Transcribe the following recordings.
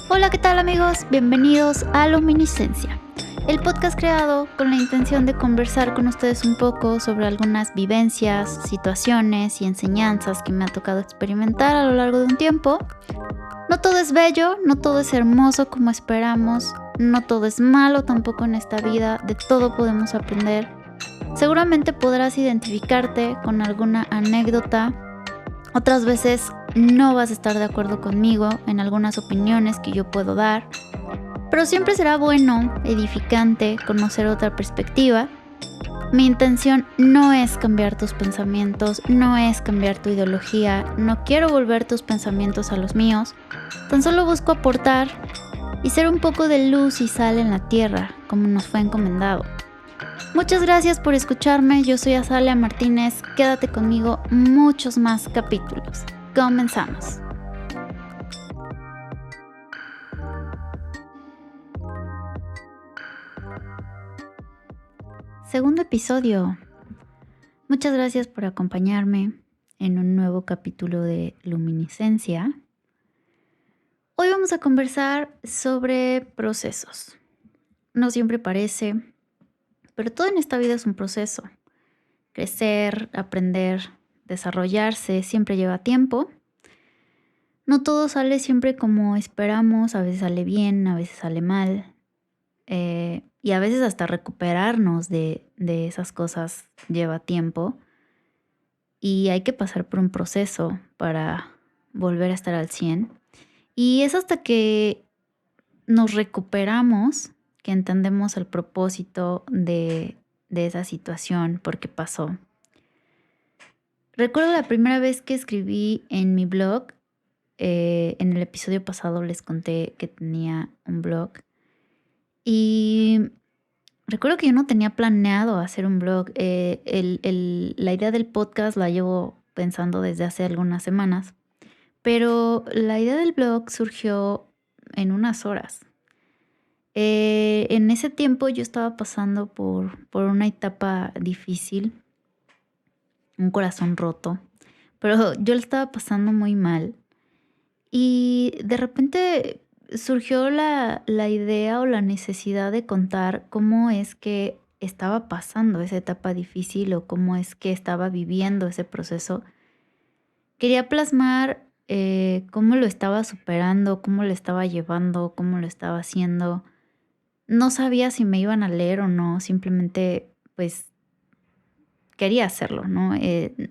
Hola, ¿qué tal amigos? Bienvenidos a Luminiscencia, el podcast creado con la intención de conversar con ustedes un poco sobre algunas vivencias, situaciones y enseñanzas que me ha tocado experimentar a lo largo de un tiempo. No todo es bello, no todo es hermoso como esperamos, no todo es malo tampoco en esta vida, de todo podemos aprender. Seguramente podrás identificarte con alguna anécdota. Otras veces no vas a estar de acuerdo conmigo en algunas opiniones que yo puedo dar, pero siempre será bueno, edificante, conocer otra perspectiva. Mi intención no es cambiar tus pensamientos, no es cambiar tu ideología, no quiero volver tus pensamientos a los míos, tan solo busco aportar y ser un poco de luz y sal en la tierra, como nos fue encomendado. Muchas gracias por escucharme, yo soy Azalia Martínez, quédate conmigo muchos más capítulos. Comenzamos. Segundo episodio. Muchas gracias por acompañarme en un nuevo capítulo de Luminiscencia. Hoy vamos a conversar sobre procesos. No siempre parece, pero todo en esta vida es un proceso. Crecer, aprender, desarrollarse siempre lleva tiempo. No todo sale siempre como esperamos, a veces sale bien, a veces sale mal. Y a veces hasta recuperarnos de esas cosas lleva tiempo. Y hay que pasar por un proceso para volver a estar al 100. Y es hasta que nos recuperamos que entendemos el propósito de esa situación, por qué pasó. Recuerdo la primera vez que escribí en mi blog. En el episodio pasado les conté que tenía un blog. Y recuerdo que yo no tenía planeado hacer un blog. La idea del podcast la llevo pensando desde hace algunas semanas. Pero la idea del blog surgió en unas horas. En ese tiempo yo estaba pasando por una etapa difícil, un corazón roto, pero yo lo estaba pasando muy mal. Y de repente surgió la idea o la necesidad de contar cómo es que estaba pasando esa etapa difícil o cómo es que estaba viviendo ese proceso. Quería plasmar cómo lo estaba superando, cómo lo estaba llevando, cómo lo estaba haciendo. No sabía si me iban a leer o no, simplemente pues quería hacerlo, ¿no?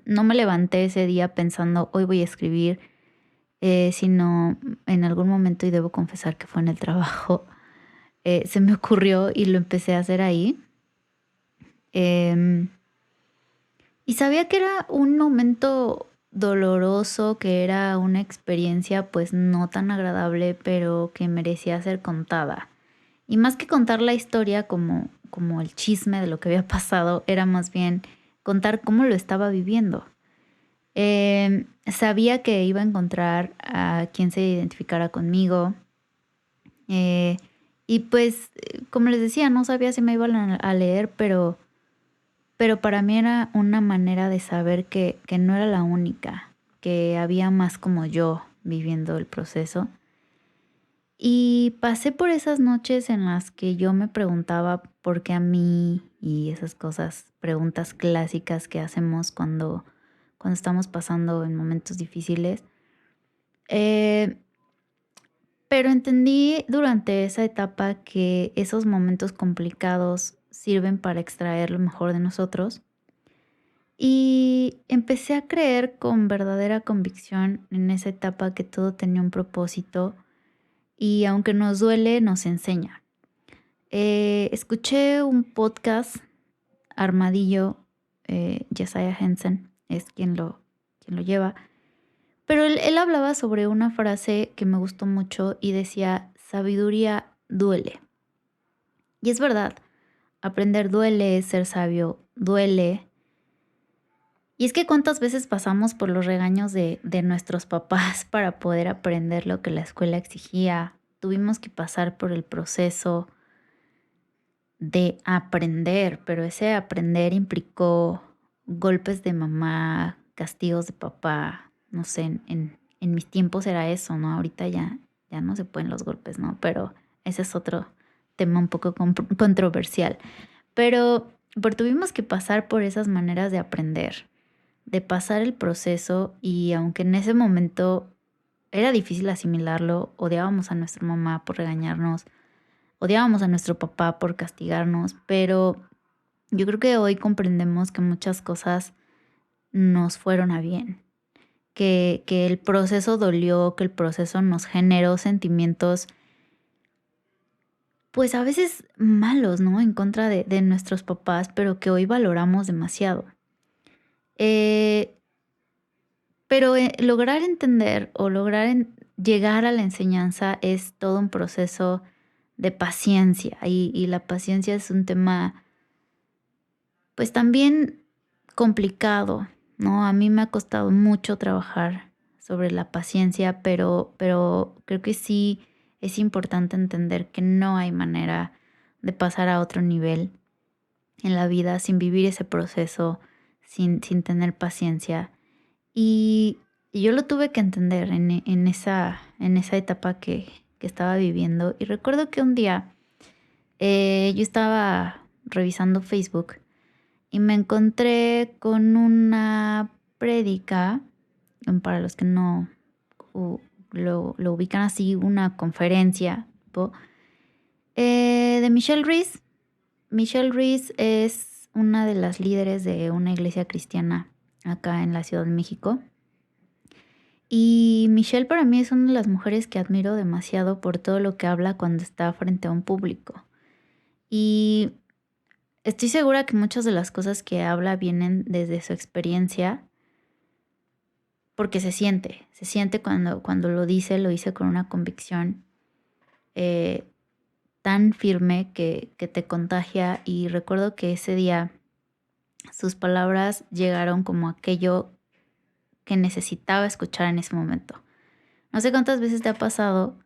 No me levanté ese día pensando hoy voy a escribir, sino en algún momento, y debo confesar que fue en el trabajo, se me ocurrió y lo empecé a hacer ahí. Y sabía que era un momento doloroso, que era una experiencia pues no tan agradable, pero que merecía ser contada. Y más que contar la historia como el chisme de lo que había pasado, era más bien contar cómo lo estaba viviendo. Sabía que iba a encontrar a quien se identificara conmigo. Y pues, como les decía, no sabía si me iban a leer, pero para mí era una manera de saber que no era la única, que había más como yo viviendo el proceso. Y pasé por esas noches en las que yo me preguntaba por qué a mí, y esas cosas, preguntas clásicas que hacemos cuando estamos pasando en momentos difíciles. Pero entendí durante esa etapa que esos momentos complicados sirven para extraer lo mejor de nosotros. Y empecé a creer con verdadera convicción en esa etapa que todo tenía un propósito y aunque nos duele, nos enseña. Escuché un podcast, Armadillo, Josiah Henson es quien lo lleva, pero él hablaba sobre una frase que me gustó mucho y decía, sabiduría duele. Y es verdad, aprender duele, ser sabio duele. Y es que cuántas veces pasamos por los regaños de nuestros papás para poder aprender lo que la escuela exigía. Tuvimos que pasar por el proceso de aprender, pero ese aprender implicó golpes de mamá, castigos de papá, no sé, en mis tiempos era eso, ¿no? Ahorita ya no se pueden los golpes, ¿no? Pero ese es otro tema un poco controversial. Pero tuvimos que pasar por esas maneras de aprender, de pasar el proceso, y aunque en ese momento era difícil asimilarlo, odiábamos a nuestra mamá por regañarnos, odiábamos a nuestro papá por castigarnos, pero yo creo que hoy comprendemos que muchas cosas nos fueron a bien, que el proceso dolió, que el proceso nos generó sentimientos, pues a veces malos, ¿no? En contra de nuestros papás, pero que hoy valoramos demasiado. Eh, pero lograr entender o llegar a la enseñanza es todo un proceso de paciencia, y la paciencia es un tema pues también complicado, ¿no? A mí me ha costado mucho trabajar sobre la paciencia, pero creo que sí es importante entender que no hay manera de pasar a otro nivel en la vida sin vivir ese proceso, sin tener paciencia. Y yo lo tuve que entender en esa etapa que estaba viviendo. Y recuerdo que un día yo estaba revisando Facebook y me encontré con una prédica, para los que no lo ubican así, una conferencia de Michelle Reese. Michelle Reese es una de las líderes de una iglesia cristiana acá en la Ciudad de México. Y Michelle para mí es una de las mujeres que admiro demasiado por todo lo que habla cuando está frente a un público. Y estoy segura que muchas de las cosas que habla vienen desde su experiencia, porque se siente cuando lo dice con una convicción tan firme que te contagia. Y recuerdo que ese día sus palabras llegaron como aquello que necesitaba escuchar en ese momento. No sé cuántas veces te ha pasado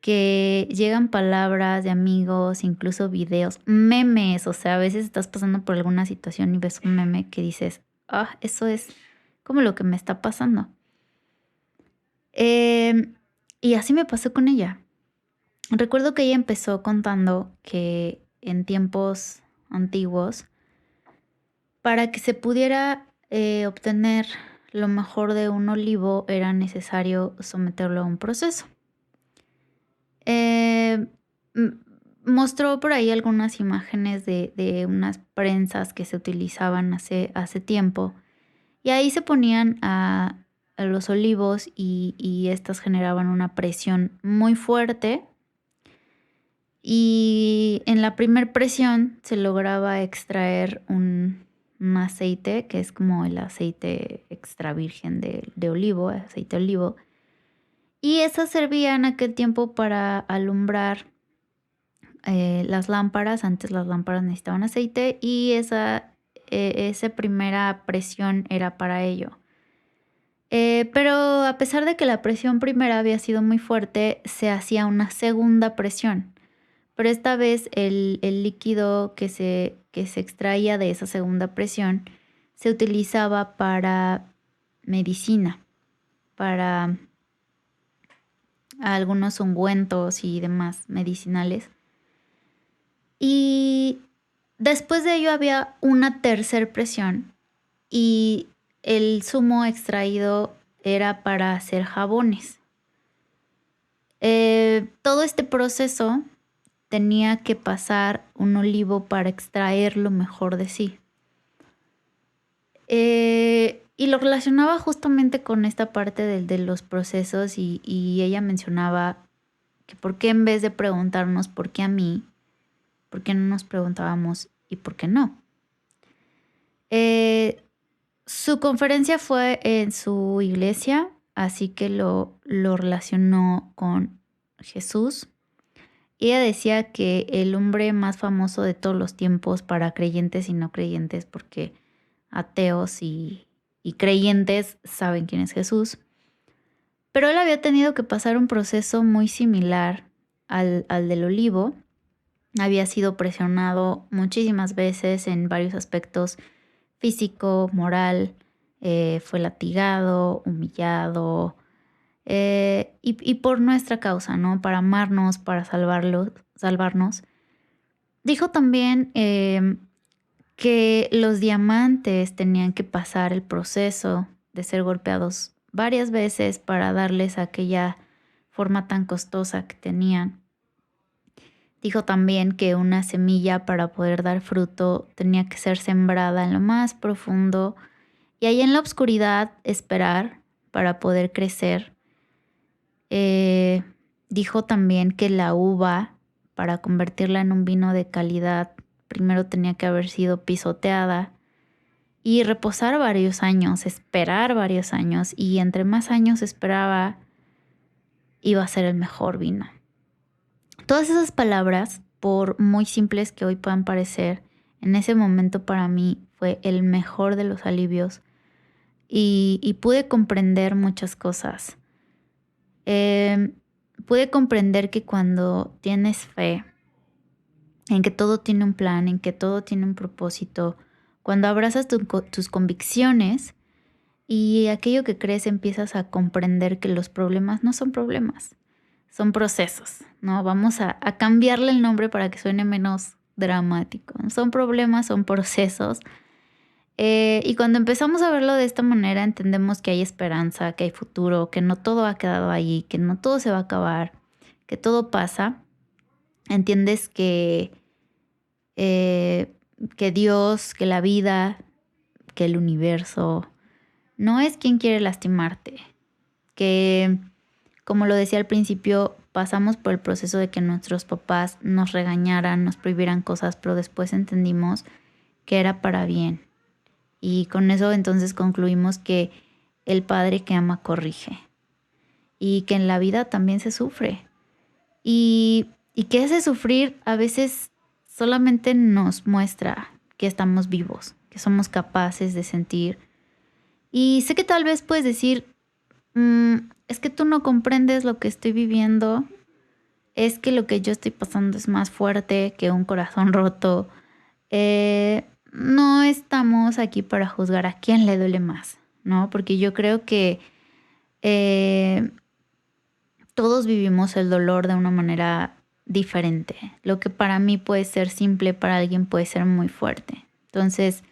que llegan palabras de amigos, incluso videos, memes, o sea, a veces estás pasando por alguna situación y ves un meme que dices, eso es como lo que me está pasando. Y así me pasó con ella. Recuerdo que ella empezó contando que en tiempos antiguos, para que se pudiera obtener lo mejor de un olivo, era necesario someterlo a un proceso. Mostró por ahí algunas imágenes de unas prensas que se utilizaban hace tiempo, y ahí se ponían a los olivos y estas generaban una presión muy fuerte, y en la primer presión se lograba extraer un aceite que es como el aceite extra virgen de olivo, aceite de olivo, y eso servía en aquel tiempo para alumbrar las lámparas. Antes las lámparas necesitaban aceite y esa primera presión era para ello. Pero a pesar de que la presión primera había sido muy fuerte, se hacía una segunda presión. Pero esta vez el líquido que se extraía de esa segunda presión se utilizaba para medicina, para algunos ungüentos y demás medicinales. Y después de ello había una tercera presión, y el zumo extraído era para hacer jabones. Todo este proceso tenía que pasar un olivo para extraer lo mejor de sí. Y lo relacionaba justamente con esta parte de los procesos, y ella mencionaba que por qué, en vez de preguntarnos por qué a mí, por qué no nos preguntábamos y por qué no. Su conferencia fue en su iglesia, así que lo relacionó con Jesús. Ella decía que el hombre más famoso de todos los tiempos para creyentes y no creyentes, porque ateos y creyentes saben quién es Jesús, pero él había tenido que pasar un proceso muy similar al del olivo, había sido presionado muchísimas veces en varios aspectos: físico, moral, fue latigado, humillado, y por nuestra causa, ¿no? Para amarnos, para salvarnos. Dijo también que los diamantes tenían que pasar el proceso de ser golpeados varias veces para darles aquella forma tan costosa que tenían. Dijo también que una semilla, para poder dar fruto, tenía que ser sembrada en lo más profundo y ahí en la oscuridad esperar para poder crecer. Dijo también que la uva, para convertirla en un vino de calidad, primero tenía que haber sido pisoteada y reposar varios años, esperar varios años, y entre más años esperaba, iba a ser el mejor vino. Todas esas palabras, por muy simples que hoy puedan parecer, en ese momento para mí fue el mejor de los alivios y pude comprender muchas cosas. Pude comprender que cuando tienes fe en que todo tiene un plan, en que todo tiene un propósito, cuando abrazas tus convicciones y aquello que crees, empiezas a comprender que los problemas no son problemas, son procesos, ¿no? Vamos a cambiarle el nombre para que suene menos dramático. Son problemas, son procesos. Y cuando empezamos a verlo de esta manera, entendemos que hay esperanza, que hay futuro, que no todo ha quedado ahí, que no todo se va a acabar, que todo pasa. Entiendes que Dios, que la vida, que el universo no es quien quiere lastimarte. Que, como lo decía al principio, pasamos por el proceso de que nuestros papás nos regañaran, nos prohibieran cosas, pero después entendimos que era para bien. Y con eso entonces concluimos que el padre que ama corrige. Y que en la vida también se sufre. Y que ese sufrir a veces solamente nos muestra que estamos vivos, que somos capaces de sentir. Y sé que tal vez puedes decir, es que tú no comprendes lo que estoy viviendo, es que lo que yo estoy pasando es más fuerte que un corazón roto. No estamos aquí para juzgar a quién le duele más, ¿no? Porque yo creo que todos vivimos el dolor de una manera diferente. Lo que para mí puede ser simple, para alguien puede ser muy fuerte. Entonces,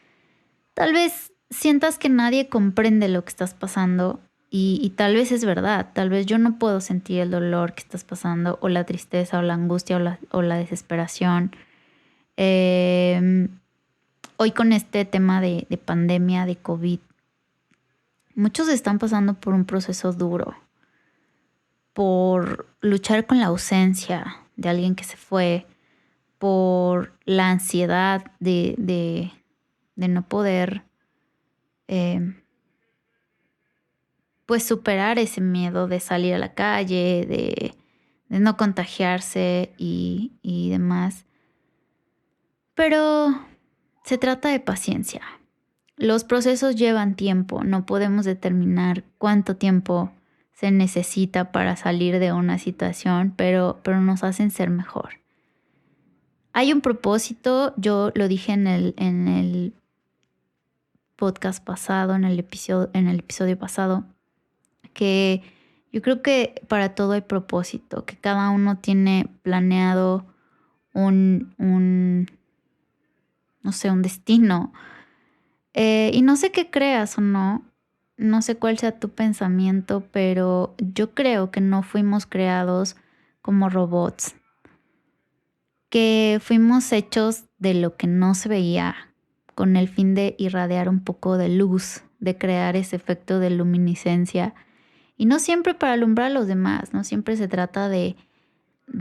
tal vez sientas que nadie comprende lo que estás pasando y tal vez es verdad. Tal vez yo no puedo sentir el dolor que estás pasando, o la tristeza, o la angustia, o la desesperación. Hoy con este tema de pandemia, de COVID, muchos están pasando por un proceso duro, por luchar con la ausencia de alguien que se fue, por la ansiedad de no poder pues superar ese miedo de salir a la calle, de no contagiarse y demás. Pero se trata de paciencia. Los procesos llevan tiempo, no podemos determinar cuánto tiempo se necesita para salir de una situación, pero nos hacen ser mejor. Hay un propósito, yo lo dije en el podcast pasado, en el episodio pasado, que yo creo que para todo hay propósito, que cada uno tiene planeado un destino. Y no sé qué creas o no sé cuál sea tu pensamiento, pero yo creo que no fuimos creados como robots, que fuimos hechos de lo que no se veía, con el fin de irradiar un poco de luz, de crear ese efecto de luminiscencia. Y no siempre para alumbrar a los demás, no siempre se trata de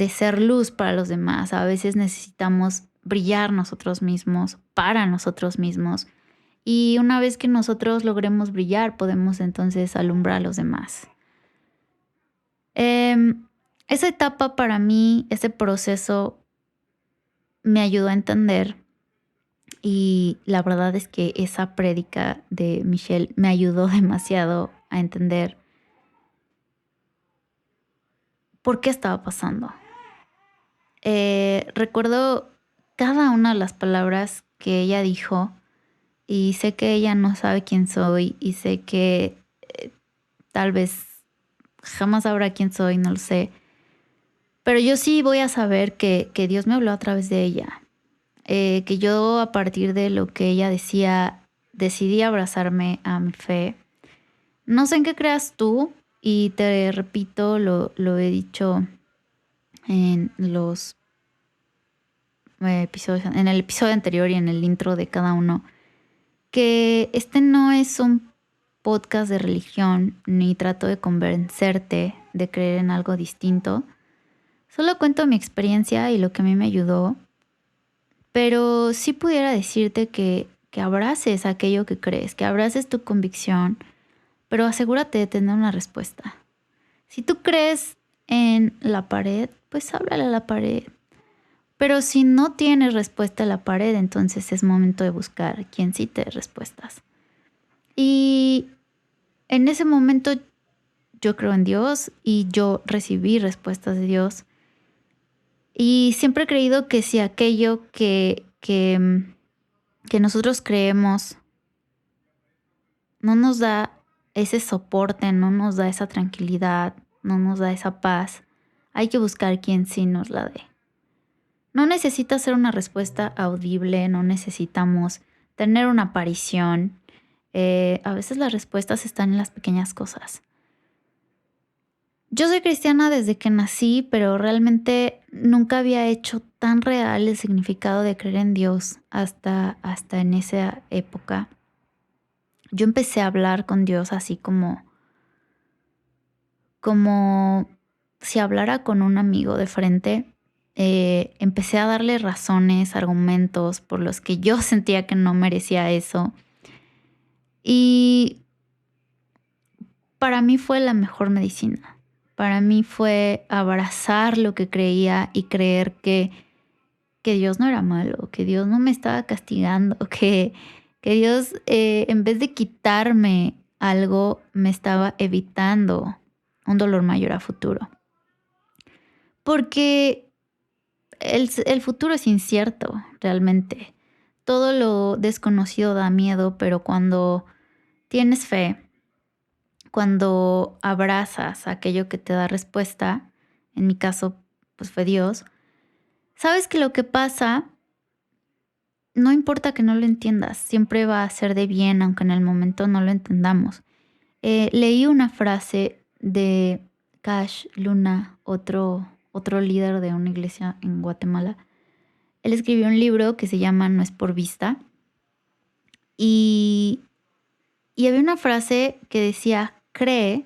ser luz para los demás. A veces necesitamos brillar nosotros mismos, para nosotros mismos. Y una vez que nosotros logremos brillar, podemos entonces alumbrar a los demás. Esa etapa para mí, ese proceso, me ayudó a entender. Y la verdad es que esa prédica de Michelle me ayudó demasiado a entender por qué estaba pasando. recuerdo cada una de las palabras que ella dijo y sé que ella no sabe quién soy y sé que tal vez jamás sabrá quién soy, no lo sé. Pero yo sí voy a saber que Dios me habló a través de ella. Que yo a partir de lo que ella decía decidí abrazarme a mi fe. No sé en qué creas tú y te repito, lo he dicho en los episodios, en el episodio anterior y en el intro de cada uno, que este no es un podcast de religión ni trato de convencerte de creer en algo distinto. Solo cuento mi experiencia y lo que a mí me ayudó, pero sí pudiera decirte que abraces aquello que crees, que abraces tu convicción, pero asegúrate de tener una respuesta. Si tú crees en la pared, pues háblale a la pared. Pero si no tienes respuesta a la pared, entonces es momento de buscar quien sí te dé respuestas. Y en ese momento yo creo en Dios y yo recibí respuestas de Dios. Y siempre he creído que si aquello que nosotros creemos no nos da ese soporte, no nos da esa tranquilidad, no nos da esa paz, hay que buscar quien sí nos la dé. No necesita ser una respuesta audible, no necesitamos tener una aparición. A veces las respuestas están en las pequeñas cosas. Yo soy cristiana desde que nací, pero realmente nunca había hecho tan real el significado de creer en Dios hasta en esa época. Yo empecé a hablar con Dios así como si hablara con un amigo de frente. Empecé a darle razones, argumentos por los que yo sentía que no merecía eso. Y para mí fue la mejor medicina. Para mí fue abrazar lo que creía y creer que Dios no era malo, que Dios no me estaba castigando, que Dios en vez de quitarme algo me estaba evitando un dolor mayor a futuro. Porque el futuro es incierto, realmente. Todo lo desconocido da miedo, pero cuando tienes fe, cuando abrazas aquello que te da respuesta, en mi caso, pues fue Dios, sabes que lo que pasa, no importa que no lo entiendas, siempre va a ser de bien, aunque en el momento no lo entendamos. Leí una frase de Cash Luna, otro líder de una iglesia en Guatemala. Él escribió un libro que se llama No es por vista. Y había una frase que decía, cree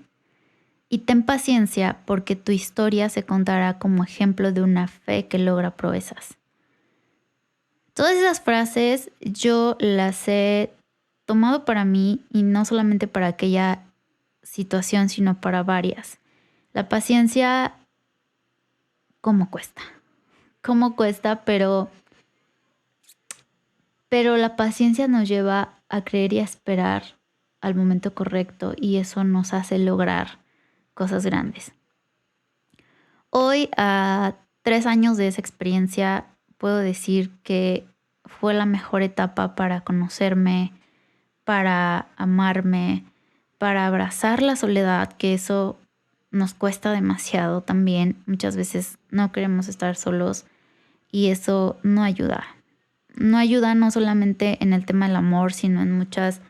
y ten paciencia porque tu historia se contará como ejemplo de una fe que logra proezas. Todas esas frases yo las he tomado para mí y no solamente para aquella situación, sino para varias. La paciencia, ¿cómo cuesta? ¿Cómo cuesta? Pero la paciencia nos lleva a creer y a esperar al momento correcto y eso nos hace lograr cosas grandes. Hoy, a 3 años de esa experiencia, puedo decir que fue la mejor etapa para conocerme, para amarme, para abrazar la soledad, que eso nos cuesta demasiado también. Muchas veces no queremos estar solos y eso no ayuda. No ayuda no solamente en el tema del amor, sino en muchas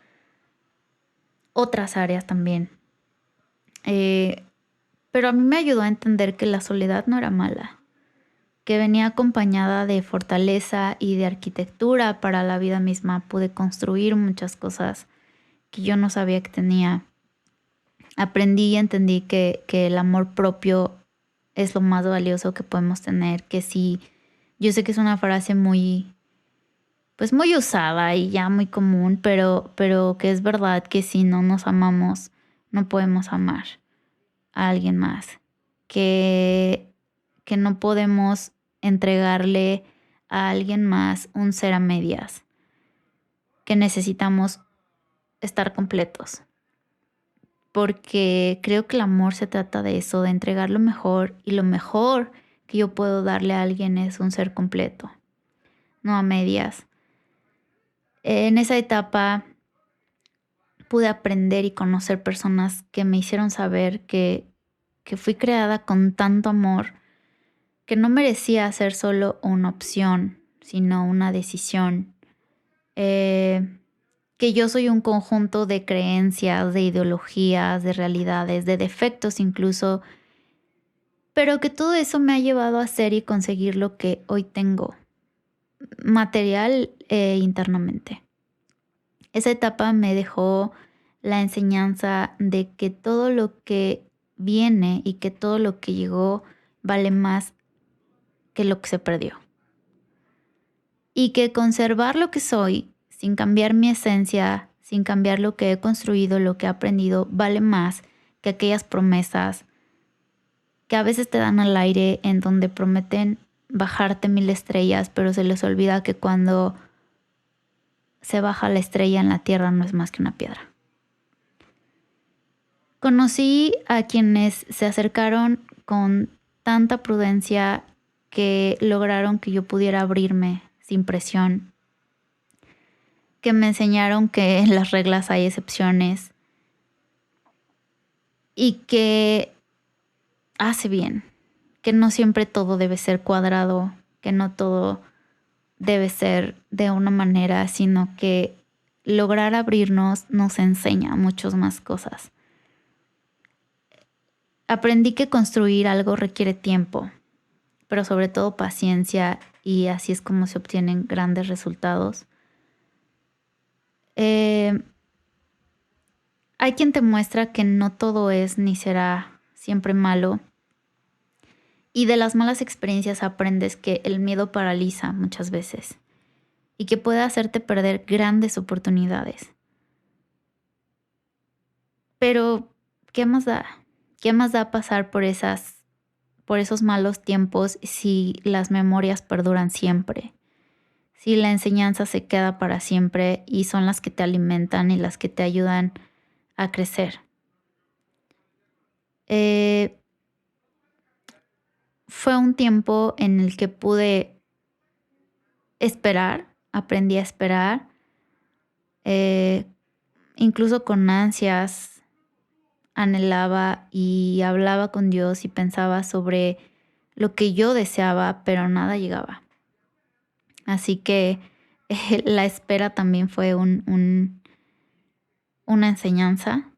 otras áreas también. Pero a mí me ayudó a entender que la soledad no era mala, que venía acompañada de fortaleza y de arquitectura para la vida misma. Pude construir muchas cosas que yo no sabía que tenía. Aprendí y entendí que el amor propio es lo más valioso que podemos tener, que sí, yo sé que es una frase muy usada y ya muy común, pero que es verdad que si no nos amamos, no podemos amar a alguien más, que no podemos entregarle a alguien más un ser a medias, que necesitamos estar completos. Porque creo que el amor se trata de eso, de entregar lo mejor, y lo mejor que yo puedo darle a alguien es un ser completo, no a medias. En esa etapa pude aprender y conocer personas que me hicieron saber que fui creada con tanto amor, que no merecía ser solo una opción, sino una decisión. Que yo soy un conjunto de creencias, de ideologías, de realidades, de defectos incluso, pero que todo eso me ha llevado a ser y conseguir lo que hoy tengo, material e internamente. Esa etapa me dejó la enseñanza de que todo lo que viene y que todo lo que llegó vale más que lo que se perdió. Y que conservar lo que soy, sin cambiar mi esencia, sin cambiar lo que he construido, lo que he aprendido, vale más que aquellas promesas que a veces te dan al aire, en donde prometen bajarte 1000 estrellas, pero se les olvida que cuando se baja la estrella en la tierra no es más que una piedra. Conocí a quienes se acercaron con tanta prudencia que lograron que yo pudiera abrirme sin presión, que me enseñaron que en las reglas hay excepciones y que hace bien, que no siempre todo debe ser cuadrado, que no todo debe ser de una manera, sino que lograr abrirnos nos enseña muchas más cosas. Aprendí que construir algo requiere tiempo, pero sobre todo paciencia, y así es como se obtienen grandes resultados. Hay quien te muestra que no todo es ni será siempre malo, y de las malas experiencias aprendes que el miedo paraliza muchas veces y que puede hacerte perder grandes oportunidades. Pero, ¿qué más da? ¿Qué más da pasar por esos malos tiempos si las memorias perduran siempre? Si la enseñanza se queda para siempre y son las que te alimentan y las que te ayudan a crecer. Fue un tiempo en el que pude esperar, aprendí a esperar, incluso con ansias, anhelaba y hablaba con Dios y pensaba sobre lo que yo deseaba, pero nada llegaba. Así que la espera también fue una enseñanza.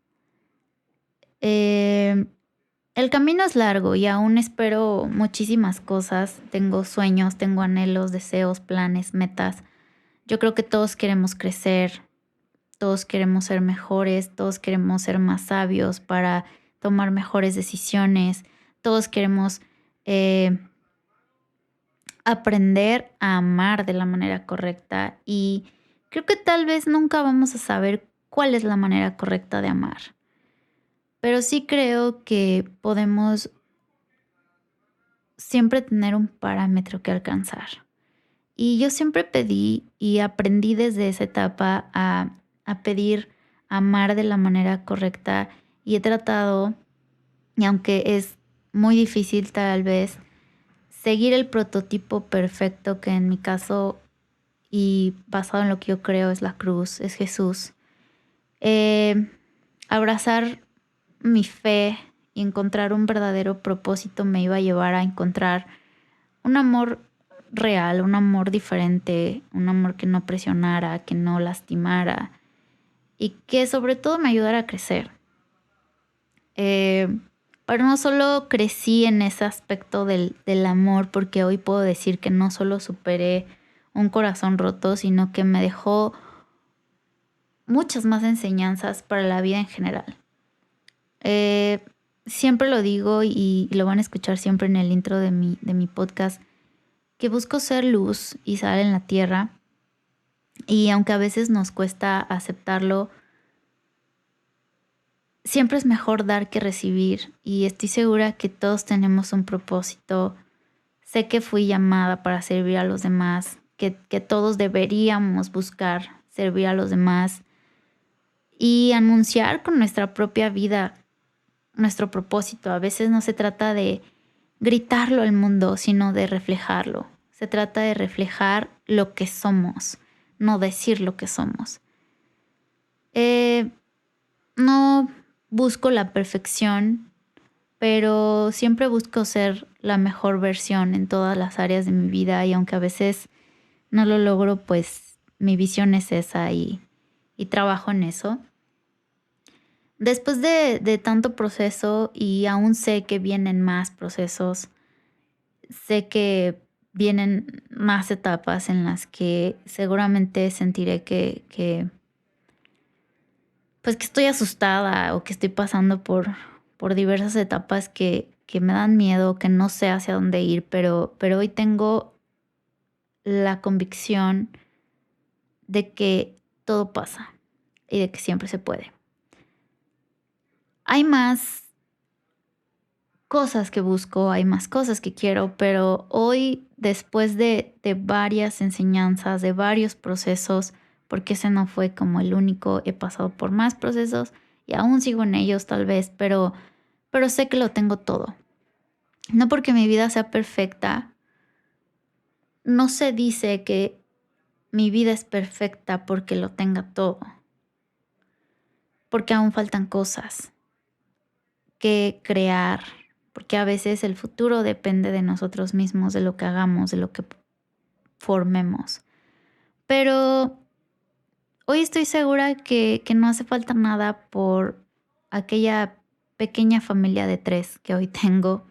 El camino es largo y aún espero muchísimas cosas. Tengo sueños, tengo anhelos, deseos, planes, metas. Yo creo que todos queremos crecer, todos queremos ser mejores, todos queremos ser más sabios para tomar mejores decisiones, todos queremos aprender a amar de la manera correcta, y creo que tal vez nunca vamos a saber cuál es la manera correcta de amar. Pero sí creo que podemos siempre tener un parámetro que alcanzar. Y yo siempre pedí y aprendí desde esa etapa a pedir amar de la manera correcta, y he tratado, y aunque es muy difícil tal vez, seguir el prototipo perfecto, que en mi caso y basado en lo que yo creo es la cruz, es Jesús. Abrazar mi fe y encontrar un verdadero propósito me iba a llevar a encontrar un amor real, un amor diferente, un amor que no presionara, que no lastimara y que sobre todo me ayudara a crecer. Pero no solo crecí en ese aspecto del amor, porque hoy puedo decir que no solo superé un corazón roto, sino que me dejó muchas más enseñanzas para la vida en general. Siempre lo digo y lo van a escuchar siempre en el intro de mi podcast, que busco ser luz y sal en la tierra, y aunque a veces nos cuesta aceptarlo, siempre es mejor dar que recibir, y estoy segura que todos tenemos un propósito. Sé que fui llamada para servir a los demás, que todos deberíamos buscar servir a los demás y anunciar con nuestra propia vida nuestro propósito. A veces no se trata de gritarlo al mundo, sino de reflejarlo. Se trata de reflejar lo que somos, no decir lo que somos. No busco la perfección, pero siempre busco ser la mejor versión en todas las áreas de mi vida, y aunque a veces no lo logro, pues mi visión es esa y trabajo en eso. Después de tanto proceso, y aún sé que vienen más procesos, sé que vienen más etapas en las que seguramente sentiré pues que estoy asustada o que estoy pasando por diversas etapas que me dan miedo, que no sé hacia dónde ir, pero hoy tengo la convicción de que todo pasa y de que siempre se puede. Hay más cosas que busco, hay más cosas que quiero, pero hoy, después de varias enseñanzas, de varios procesos, porque ese no fue como el único, he pasado por más procesos y aún sigo en ellos tal vez, pero sé que lo tengo todo. No porque mi vida sea perfecta, no se dice que mi vida es perfecta porque lo tenga todo, porque aún faltan cosas que crear, porque a veces el futuro depende de nosotros mismos, de lo que hagamos, de lo que formemos. Pero hoy estoy segura que no hace falta nada por aquella pequeña familia de 3 que hoy tengo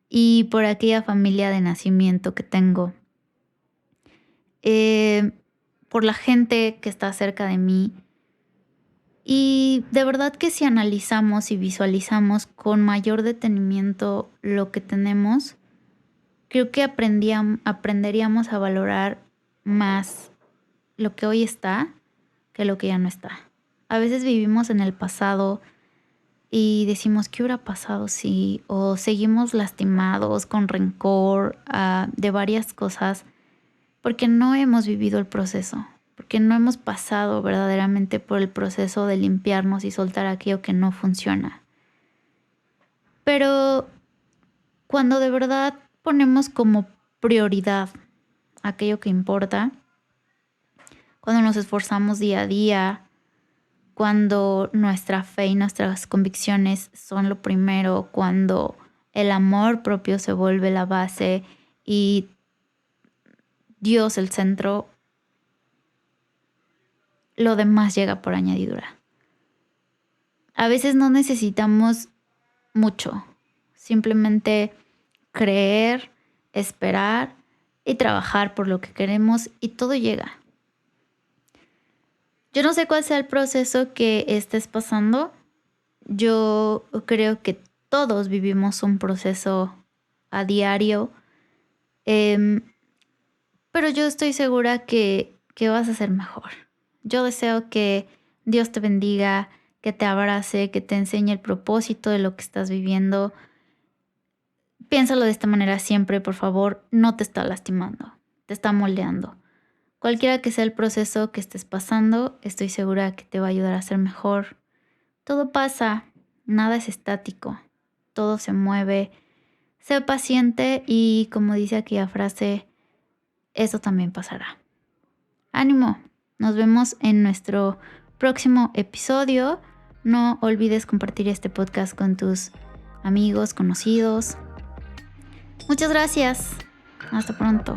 y por aquella familia de nacimiento que tengo. Por la gente que está cerca de mí. Y de verdad que si analizamos y visualizamos con mayor detenimiento lo que tenemos, creo que aprenderíamos a valorar más lo que hoy está que lo que ya no está. A veces vivimos en el pasado y decimos, ¿qué hubiera pasado si? O seguimos lastimados con rencor de varias cosas porque no hemos vivido el proceso, porque no hemos pasado verdaderamente por el proceso de limpiarnos y soltar aquello que no funciona. Pero cuando de verdad ponemos como prioridad aquello que importa, cuando nos esforzamos día a día, cuando nuestra fe y nuestras convicciones son lo primero, cuando el amor propio se vuelve la base y Dios el centro, lo demás llega por añadidura. A veces no necesitamos mucho, simplemente creer, esperar y trabajar por lo que queremos y todo llega. Yo no sé cuál sea el proceso que estés pasando. Yo creo que todos vivimos un proceso a diario, pero yo estoy segura que vas a ser mejor. Yo deseo que Dios te bendiga, que te abrace, que te enseñe el propósito de lo que estás viviendo. Piénsalo de esta manera siempre, por favor. No te está lastimando, te está moldeando. Cualquiera que sea el proceso que estés pasando, estoy segura que te va a ayudar a ser mejor. Todo pasa, nada es estático, todo se mueve. Sé paciente y, como dice aquella frase, eso también pasará. ¡Ánimo! Nos vemos en nuestro próximo episodio. No olvides compartir este podcast con tus amigos, conocidos. Muchas gracias. Hasta pronto.